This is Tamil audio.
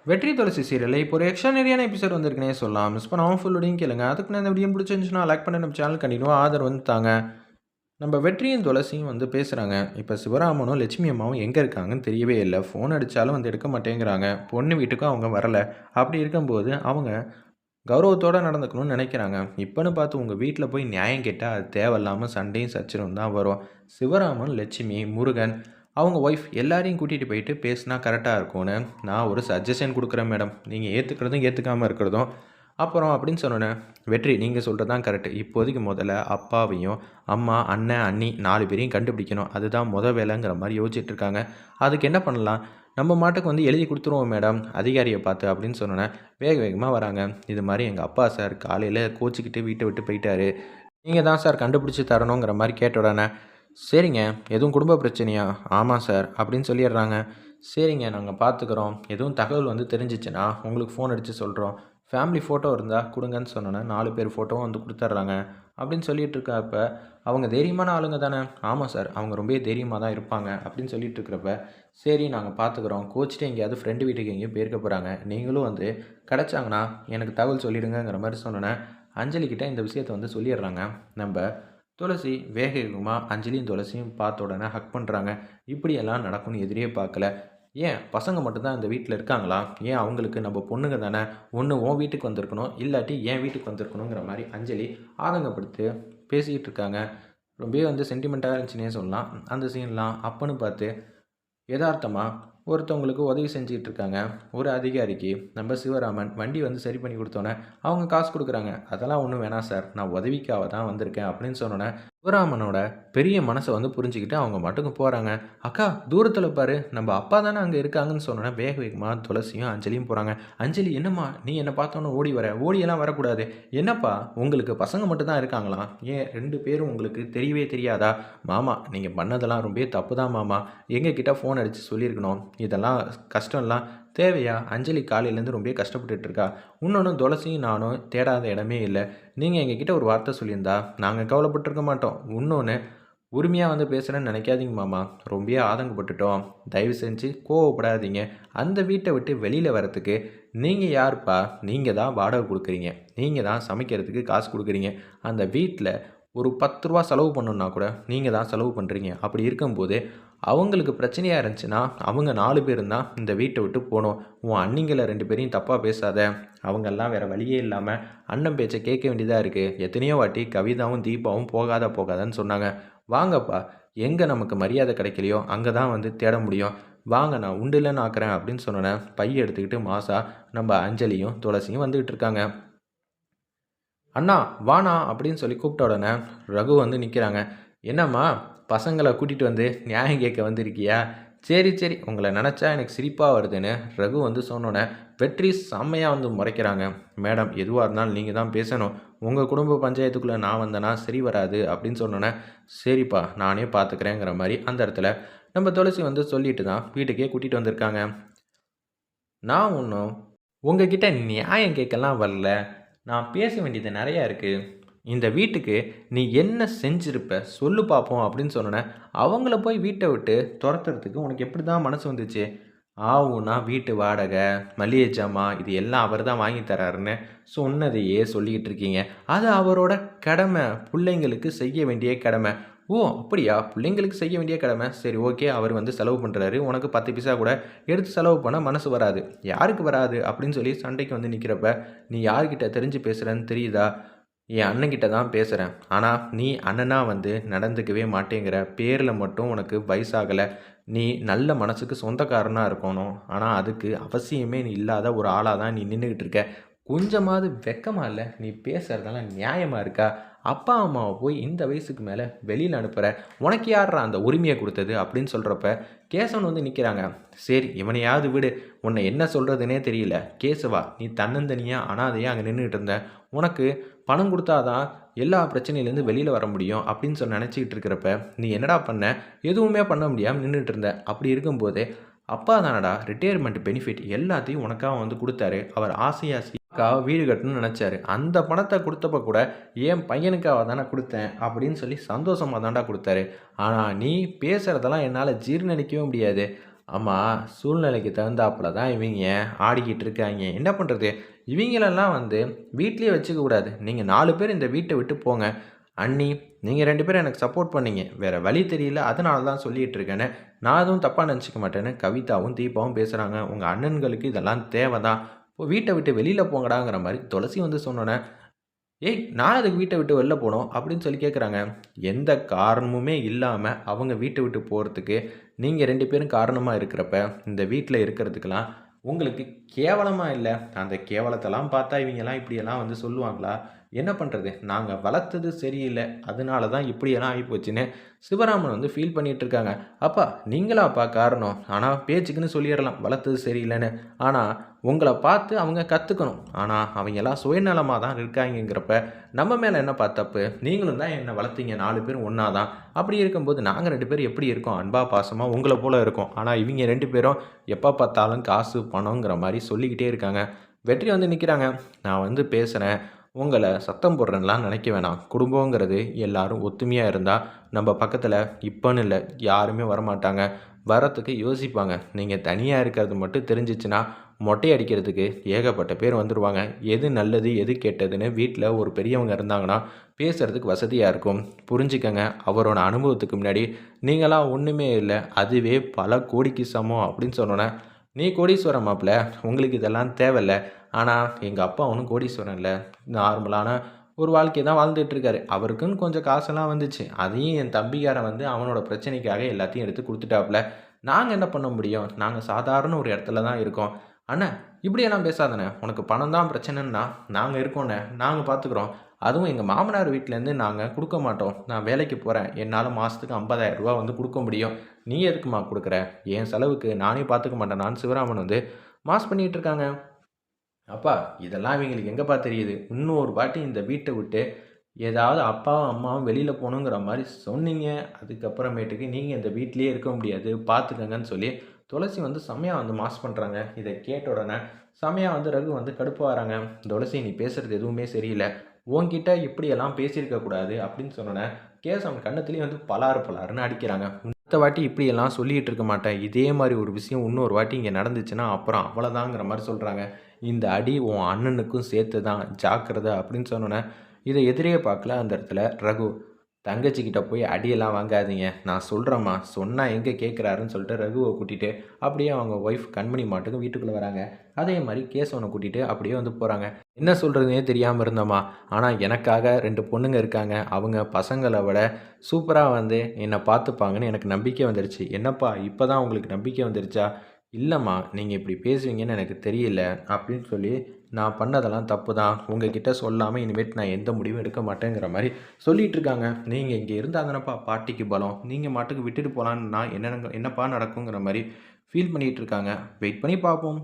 வெற்றி துளசி சீரியல்ல இப்போ ஒரு எக்ஸ்ட்ரானரியான எபிசோட் வந்திருக்குன்னே சொல்லலாம். மிஸ் பண்ணாம ஃபுல்லோடையும் கேளுங்க. அதுக்கு நான் இந்த வீடியோ பிடிச்சிருந்துச்சுன்னா லைக் பண்ணி நம்ம சேனல் கண்டினியூவா ஆதரவு வந்து தாங்க. நம்ம வெற்றியும் துளசியும் வந்து பேசுகிறாங்க. இப்போ சிவராமனும் லட்சுமி அம்மாவும் எங்கே இருக்காங்கன்னு தெரியவே இல்லை. ஃபோன் அடித்தாலும் வந்து எடுக்க மாட்டேங்கிறாங்க. பொண்ணு வீட்டுக்கும் அவங்க வரலை. அப்படி இருக்கும்போது அவங்க கௌரவத்தோடு நடந்துக்கணும்னு நினைக்கிறாங்க. இப்போன்னு பார்த்து உங்கள் வீட்டில் போய் நியாயம் கேட்டால் அது தேவையில்லாமல் சண்டையும் சச்சரவும் தான் வரும். சிவராமன், லட்சுமி, முருகன் அவங்க ஒய்ஃப் எல்லாரையும் கூட்டிகிட்டு போயிட்டு பேசினா கரெக்டாக இருக்கும்னு நான் ஒரு சஜஷன் கொடுக்குறேன் மேடம். நீங்கள் ஏற்றுக்கிறதும் ஏற்றுக்காமல் இருக்கிறதும் அப்புறம் அப்படின்னு சொன்னோன்னே, வெற்றி நீங்கள் சொல்கிறது தான் கரெக்டு. இப்போதைக்கு முதல்ல அப்பாவையும் அம்மா, அண்ணன், அண்ணி 4 பேரையும் கண்டுபிடிக்கணும். அதுதான் வேலைங்கிற மாதிரி யோசிச்சுட்ருக்காங்க. அதுக்கு என்ன பண்ணலாம், நம்ம மாட்டுக்கு வந்து எழுதி கொடுத்துருவோம் மேடம் அதிகாரியை பார்த்து அப்படின்னு சொன்னோன்னே வேக வேகமாக வராங்க. இது மாதிரி எங்கள் அப்பா சார் காலையில் கோச்சிக்கிட்டு வீட்டை விட்டு போயிட்டாரு. நீங்கள் தான் சார் கண்டுபிடிச்சி தரணுங்கிற மாதிரி கேட்ட உடனே, சரிங்க எதுவும் குடும்ப பிரச்சனையா? ஆமாம் சார் அப்படின்னு சொல்லிடுறாங்க. சரிங்க நாங்கள் பார்த்துக்குறோம். எதுவும் தகவல் வந்து தெரிஞ்சிச்சுன்னா உங்களுக்கு ஃபோன் அடித்து சொல்கிறோம். ஃபேமிலி ஃபோட்டோ இருந்தால் கொடுங்கன்னு சொன்னோன்னே 4 பேர் ஃபோட்டோவும் வந்து கொடுத்துட்றாங்க. அப்படின்னு சொல்லிட்டு இருக்கப்ப, அவங்க தைரியமான ஆளுங்க தானே? ஆமாம் சார் அவங்க ரொம்ப தைரியமாக தான் இருப்பாங்க அப்படின்னு சொல்லிட்டு இருக்கிறப்ப, சரி நாங்கள் பார்த்துக்குறோம். கோச்சிட்டு எங்கேயாவது ஃப்ரெண்டு வீட்டுக்கு எங்கேயும் போயிருக்க போகிறாங்க. நீங்களும் வந்து கிடச்சாங்கன்னா எனக்கு தகவல் சொல்லிடுங்கிற மாதிரி சொன்னோன்னே, அஞ்சலிக்கிட்ட இந்த விஷயத்தை வந்து சொல்லிடுறாங்க. நம்ம துளசி வேக வேகமாக அஞ்சலியும் துளசியும் பார்த்த உடனே ஹக் பண்ணுறாங்க. இப்படியெல்லாம் நடக்கும்னு எதிரியே பார்க்கல. ஏன் பசங்க மட்டும்தான் இந்த வீட்டில் இருக்காங்களா? ஏன் அவங்களுக்கு நம்ம பொண்ணுங்க தானே, ஒன்று உன் வீட்டுக்கு வந்திருக்கணும், இல்லாட்டி என் வீட்டுக்கு வந்திருக்கணுங்கிற மாதிரி அஞ்சலி ஆதங்கப்படுத்தி பேசிக்கிட்டு இருக்காங்க. ரொம்பவே வந்து சென்டிமெண்ட்டாக இருந்துச்சுன்னே சொல்லலாம். அந்த சீன்லாம் அப்பன்னு பார்த்து யதார்த்தமாக ஒருத்தவங்களுக்கு உதவி செஞ்சுக்கிட்டு இருக்காங்க. ஒரு அதிகாரிக்கு நம்ம சிவராமன் வண்டி வந்து சரி பண்ணி கொடுத்தோன்னே அவங்க காசு கொடுக்குறாங்க. அதெல்லாம் ஒன்றும் வேணாம் சார், நான் உதவிக்காக தான் வந்திருக்கேன் அப்படின்னு சொன்னோன்னே சிவராமனோட பெரிய மனசை வந்து புரிஞ்சுக்கிட்டு அவங்க மட்டுக்கும் போகிறாங்க. அக்கா தூரத்தில் பாரு நம்ம அப்பா தானே அங்கே இருக்காங்கன்னு சொன்னோன்னே வேக வேகமாக துளசியும் அஞ்சலியும் போகிறாங்க. அஞ்சலி என்னம்மா நீ என்னை பார்த்தோன்னே ஓடி வர? ஓடியெல்லாம் வரக்கூடாது. என்னப்பா உங்களுக்கு பசங்க மட்டும்தான் இருக்காங்களா? ஏன் 2 பேரும் உங்களுக்கு தெரியவே தெரியாதா? மாமா நீங்கள் பண்ணதெல்லாம் ரொம்ப தப்பு தான் மாமா. எங்ககிட்ட ஃபோன் அடித்து சொல்லியிருக்கணும். இதெல்லாம் கஷ்டம்லாம் தேவையா? அஞ்சலி காலையிலேருந்து ரொம்ப கஷ்டப்பட்டுட்ருக்கா. இன்னொன்று துளசியும் நானும் தேடாத இடமே இல்லை. நீங்கள் எங்ககிட்ட ஒரு வார்த்தை சொல்லியிருந்தா நாங்கள் கவலைப்பட்டிருக்க மாட்டோம். இன்னொன்று உரிமையாக வந்து பேசுகிறேன்னு நினைக்காதீங்க மாமா. ரொம்ப ஆதங்கப்பட்டுட்டோம். தயவு செஞ்சு கோவப்படாதீங்க. அந்த வீட்டை விட்டு வெளியில் வரத்துக்கு நீங்கள் யாருப்பா? நீங்கள் தான் வாடகை கொடுக்குறீங்க. நீங்கள் தான் சமைக்கிறதுக்கு காசு கொடுக்குறீங்க. அந்த வீட்டில் ஒரு 10 ரூபா செலவு பண்ணணுன்னா கூட நீங்கள் தான் செலவு பண்ணுறீங்க. அப்படி இருக்கும்போது அவங்களுக்கு பிரச்சனையாக இருந்துச்சுன்னா அவங்க 4 பேரும் தான் இந்த வீட்டை விட்டு போகணும். உன் அண்ணிங்களை 2 பேரையும் தப்பாக பேசாத. அவங்கெல்லாம் வேறு வழியே இல்லாமல் அண்ணன் பேச்சை கேட்க வேண்டியதாக இருக்குது. எத்தனையோ வாட்டி கவிதாவும் தீபாவும் போகாதன்னு சொன்னாங்க. வாங்கப்பா, எங்கே நமக்கு மரியாதை கிடைக்கலையோ அங்கே தான் வந்து தேட முடியும். வாங்க நான் உண்டு இல்லைன்னு ஆக்குறேன் அப்படின்னு சொன்னேன். பையை எடுத்துக்கிட்டு மாசா நம்ம அஞ்சலியும் துளசியும் வந்துக்கிட்டு இருக்காங்க. அண்ணா வாண்ணா அப்படின்னு சொல்லி கூப்பிட்ட உடனே ரகு வந்து நிற்கிறாங்க. என்னம்மா பசங்களை கூட்டிகிட்டு வந்து நியாயம் கேட்க வந்திருக்கியா? சரி சரி உங்களை நினச்சா எனக்கு சிரிப்பாக வருதுன்னு ரகு வந்து சொன்னோன்னே வெற்றி செம்மையாக வந்து முறைக்கிறாங்க. மேடம் எதுவாக இருந்தாலும் நீங்கள் தான் பேசணும். உங்கள் குடும்ப பஞ்சாயத்துக்குள்ளே நான் வந்தேன்னா சரி வராது அப்படின்னு சொன்னோன்னே சரிப்பா நானே பார்த்துக்கிறேங்கிற மாதிரி அந்த இடத்துல நம்ம துளசி வந்து சொல்லிட்டு தான் வீட்டுக்கே கூட்டிகிட்டு வந்திருக்காங்க. நான் ஒன்றும் உங்ககிட்ட நியாயம் கேட்கலாம் வரல. நான் பேச வேண்டியது நிறையா இருக்குது. இந்த வீட்டுக்கு நீ என்ன செஞ்சிருப்ப சொல்லு பார்ப்போம் அப்படின்னு சொன்னோன்னே அவங்கள போய் வீட்டை விட்டு துரத்துறதுக்கு உனக்கு எப்படி தான் மனசு வந்துச்சு? ஆவுன்னா வீட்டு வாடகை, மளிகை ஜாமான் இது எல்லாம் அவர் தான் வாங்கி தராருன்னு சொன்னதையே சொல்லிக்கிட்டு இருக்கீங்க. அது அவரோட கடமை. பிள்ளைங்களுக்கு செய்ய வேண்டிய கடமை. ஓ அப்படியா? பிள்ளைங்களுக்கு செய்ய வேண்டிய கடமை. சரி ஓகே அவர் வந்து செலவு பண்ணுறாரு. உனக்கு 10 பைசா கூட எடுத்து செலவு பண்ண மனசு வராது. யாருக்கு வராது அப்படின்னு சொல்லி சண்டைக்கு வந்து நிற்கிறப்ப நீ யார்கிட்ட தெரிஞ்சு பேசுகிறேன்னு தெரியுதா? என் அண்ணன்கிட்ட தான் பேசுகிறேன். ஆனால் நீ அண்ணனாக வந்து நடந்துக்கவே மாட்டேங்கிற. பேரில் மட்டும் உனக்கு வயசாகலை. நீ நல்ல மனசுக்கு சொந்தக்காரனாக இருக்கணும். ஆனால் அதுக்கு அவசியமே நீ இல்லாத ஒரு ஆளாக தான் நீ நின்றுக்கிட்டு இருக்க. கொஞ்சமாவது வெக்கமாக இல்லை? நீ பேசுகிறதெல்லாம் நியாயமாக இருக்கா? அப்பா அம்மாவை போய் இந்த வயசுக்கு மேலே வெளியில் அனுப்புகிற. உனக்கு யார்ரா அந்த உரிமையை கொடுத்தது அப்படின்னு சொல்கிறப்ப கேசவன் வந்து நிற்கிறாங்க. சரி இவனையாவது விடு, உன்னை என்ன சொல்கிறதுனே தெரியல. கேசவா நீ தன்னந்தனியாக அனாதையாக அங்கே நின்றுக்கிட்டு இருந்த. உனக்கு பணம் கொடுத்தா தான் எல்லா பிரச்சனையிலேருந்து வெளியில் வர முடியும் அப்படின்னு சொல்லி நினச்சிக்கிட்டு இருக்கிறப்ப நீ என்னடா பண்ண? எதுவுமே பண்ண முடியாமல் நின்றுட்டு இருந்த. அப்படி இருக்கும்போதே அப்பா தானடா ரிட்டையர்மெண்ட் பெனிஃபிட் எல்லாத்தையும் உனக்காக வந்து கொடுத்தாரு. அவர் ஆசையாக வீடு கட்டணும்னு நினச்சாரு. அந்த பணத்தை கொடுத்தப்ப கூட என் பையனுக்காக தானே கொடுத்தேன் அப்படின்னு சொல்லி சந்தோஷமாக தான்டா கொடுத்தாரு. ஆனால் நீ பேசுகிறதெல்லாம் என்னால் ஜீர்ணிக்கவே முடியாது. ஆமாம், சூழ்நிலைக்கு தகுந்தாப்புல தான் இவங்க ஆடிக்கிட்டு இருக்காங்க. என்ன பண்ணுறது? இவங்களெல்லாம் வந்து வீட்லயே வச்சுக்க கூடாது. நீங்கள் 4 பேர் இந்த வீட்டை விட்டு போங்க. அண்ணி, நீங்கள் 2 பேரும் எனக்கு சப்போர்ட் பண்ணீங்க. வேறு வழி தெரியல. அதனால தான் சொல்லிட்டு இருக்கேன்னு. நான் எதுவும் தப்பாக நினச்சிக்க மாட்டேன்னு கவிதாவும் தீபாவும் பேசுகிறாங்க. உங்கள் அண்ணன்களுக்கு இதெல்லாம் தேவை தான். இப்போ வீட்டை விட்டு வெளியில் போங்கடாங்கிற மாதிரி துளசி வந்து சொன்னோன்னே, "ஏய், நான் எதுக்கு வீட்டை விட்டு வெளில போணும்?" அப்படின்னு சொல்லி கேட்குறாங்க. எந்த காரணமுமே இல்லாம அவங்க வீட்டை விட்டு போறதுக்கு, நீங்க 2 பேரும் காரணமா இருக்கிறப்ப, இந்த வீட்ல இருக்கிறதுக்கெல்லாம் உங்களுக்கு கேவலமா இல்ல? அந்த கேவலத்தெல்லாம் பார்த்தா இவங்கலாம் இப்படியெல்லாம் வந்து சொல்லுவாங்களா? என்ன பண்றது? நாங்க வளர்த்தது சரியில்ல. அதனால தான் இப்படியெல்லாம் ஆயிப்போச்சுன்னு சிவராமன் வந்து ஃபீல் பண்ணிட்டு இருக்காங்க. "அப்பா, நீங்களாப்பா காரணம். ஆனா பேச்சுக்குன்னு சொல்லிறலாம் வளர்த்தது சரியில்லன்னு. ஆனா உங்கள பார்த்து அவங்க கத்துக்கணும். ஆனா அவங்கலாம் சுயநலமா தான் இருக்காங்கங்கிறப்ப நம்ம மேல என்னப்பா தப்பு? நீங்களும் தான் என்ன வளர்த்தீங்க 4 பேரும் ஒண்ணா தான். அப்படி இருக்கும்போது நாங்க 2 பேரும் எப்படி இருக்கோம்? அன்பா, பாசமா உங்கள போல இருக்கோம். ஆனா இவிங்க 2 பேரும் எப்ப பார்த்தாலும் காசு, பணம்ங்கிற மாரி சொல்லிக்கிட்டே இருக்காங்க. வெற்றி வந்து நிக்கிறாங்க. நான் வந்து பேசுறேன். உங்கள சத்தம் போடுறேன்லாம் நினைக்க வேணாம். குடும்பங்கிறது எல்லாரும் ஒத்துமையா இருந்தா, நம்ப பக்கத்துல இப்பன்னு இல்ல, யாருமே வரமாட்டாங்க. வரத்துக்கு யோசிப்பாங்க. நீங்க தனியா இருக்கிறது மட்டும் தெரிஞ்சுச்சுன்னா, மொட்டை அடிக்கிறதுக்கு ஏகப்பட்ட பேர் வந்துருவாங்க. எது நல்லது, எது கெட்டதுன்னு வீட்ல ஒரு பெரியவங்க இருந்தாங்கன்னா, பேசுறதுக்கு வசதியா இருக்கும். புரிஞ்சுக்கங்க. அவரோட அனுபவத்துக்கு முன்னாடி நீங்கலாம் ஒண்ணுமே இல்ல. அதுவே பல கோடிக்கு சமம் அப்படின்னு சொன்னோனே, "நீ கோடீஸ்வரன் மாப்ள. உங்களுக்கு இதெல்லாம் தேவையில்ல. ஆனா எங்க அப்பா ஒண்ணும் கோடீஸ்வரன் இல்ல. நார்மலான ஒரு வாழ்க்கைய தான் வாழ்ந்துட்டு இருக்காரு. அவருக்குன்னு கொஞ்சம் காசெல்லாம் வந்துச்சு. அதையும் என் தம்பிக்காரன் வந்து அவனோட பிரச்சனைக்காக எல்லாத்தையும் எடுத்து குடுத்துட்டாப்புல. நாங்க என்ன பண்ண முடியும்? நாங்க சாதாரண ஒரு இடத்துல தான் இருக்கோம். அண்ணே, இப்படியெல்லாம் பேசாதண்ணே. உனக்கு பணம் தான் பிரச்சனைன்னா, நாங்க இருக்கோண்ணே. நாங்க பார்த்துக்குறோம். அதுவும் எங்க மாமனார் வீட்லேருந்து நாங்க குடுக்க மாட்டோம். நான் வேலைக்கு போறேன். என்னால மாசத்துக்கு ரூ. 50,000 வந்து குடுக்க முடியும். நீ எதுக்கும்மா குடுக்குற? என் செலவுக்கு நானே பார்த்துக்க மாட்டேனான்னு சிவராமன் வந்து மாஸ் பண்ணிட்டு இருக்காங்க. அப்பா, இதெல்லாம் இவைங்களுக்கு எங்கப்பா தெரியுது? இன்னொரு வாட்டி இந்த வீட்ட விட்டு ஏதாவது அப்பாவும், அம்மாவும் வெளியில போணுங்கிற மாரி சொன்னீங்க, அதுக்கப்புறமேட்டுக்கு நீங்க இந்த வீட்லயே இருக்க முடியாது. பார்த்துக்கங்கன்னு சொல்லி துளசி வந்து செம்மையா வந்து மாஸ் பண்றாங்க. இத கேட்ட உடனே செம்மையா வந்து ரகு வந்து கடுப்பாகுறாங்க. "துளசி, நீ பேசுறது எதுவுமே சரியில்ல. உன்கிட்ட இப்படியெல்லாம் பேசியிருக்க கூடாது." அப்படின்னு சொன்னோனே, கேசவன் கன்னத்திலேயே வந்து பலாறு பலாருன்னு அடிக்கிறாங்க. "அடுத்த வாட்டி இப்படியெல்லாம் சொல்லிட்டு இருக்க மாட்டேன். இதே மாரி ஒரு விஷயம் இன்னொரு வாட்டி இங்க நடந்துச்சுன்னா, அப்புறம் அவ்வளதாங்கிற" மாரி சொல்றாங்க. "இந்த அடி உன் அண்ணனுக்கும் சேர்த்து தான். ஜாக்கிரத." அப்படின்னு சொன்னோனே, இத எதிரே பார்க்கல அந்த இடத்துல ரகு. "தங்கச்சிகிட்ட போய் அடியெல்லாம் வாங்காதீங்க. நான் சொல்றேம்மா. சொன்னா எங்க கேட்குறாருன்னு" சொல்லிட்டு ரகுவ கூட்டிட்டு அப்படியே அவங்க ஒய்ஃப் கண்மணி மாட்டுக்கு வீட்டுக்குள்ள வராங்க. அதே மாரி கேசவன கூட்டிட்டு அப்படியே வந்து போறாங்க. "என்ன சொல்றதுன்னே தெரியாம இருந்தேம்மா. ஆனா எனக்காக 2 பொண்ணுங்க இருக்காங்க. அவங்க பசங்கள விட சூப்பரா வந்து என்ன பார்த்துப்பாங்கன்னு எனக்கு நம்பிக்கை வந்துருச்சு." "என்னப்பா, இப்ப தான் உங்களுக்கு நம்பிக்கை வந்துருச்சா?" "இல்லம்மா, நீங்க இப்படி பேசுவீங்கன்னு எனக்கு தெரியல." அப்படின்னு சொல்லி, "நான் பண்ணதெல்லாம் தப்பு தான். உங்ககிட்ட சொல்லாம இனிமேட்டு நான் எந்த முடிவும் எடுக்க மாட்டேங்கிற" மாரி சொல்லிட்டு இருக்காங்க. "நீங்க இங்க இருந்தா தானப்பா பாட்டிக்கு பலம். நீங்க மாட்டுக்கு விட்டுட்டு போலான்னா என்னப்பா நடக்குங்கிற" மாரி ஃபீல் பண்ணிட்டு இருக்காங்க. வெயிட் பண்ணி பார்ப்போம்.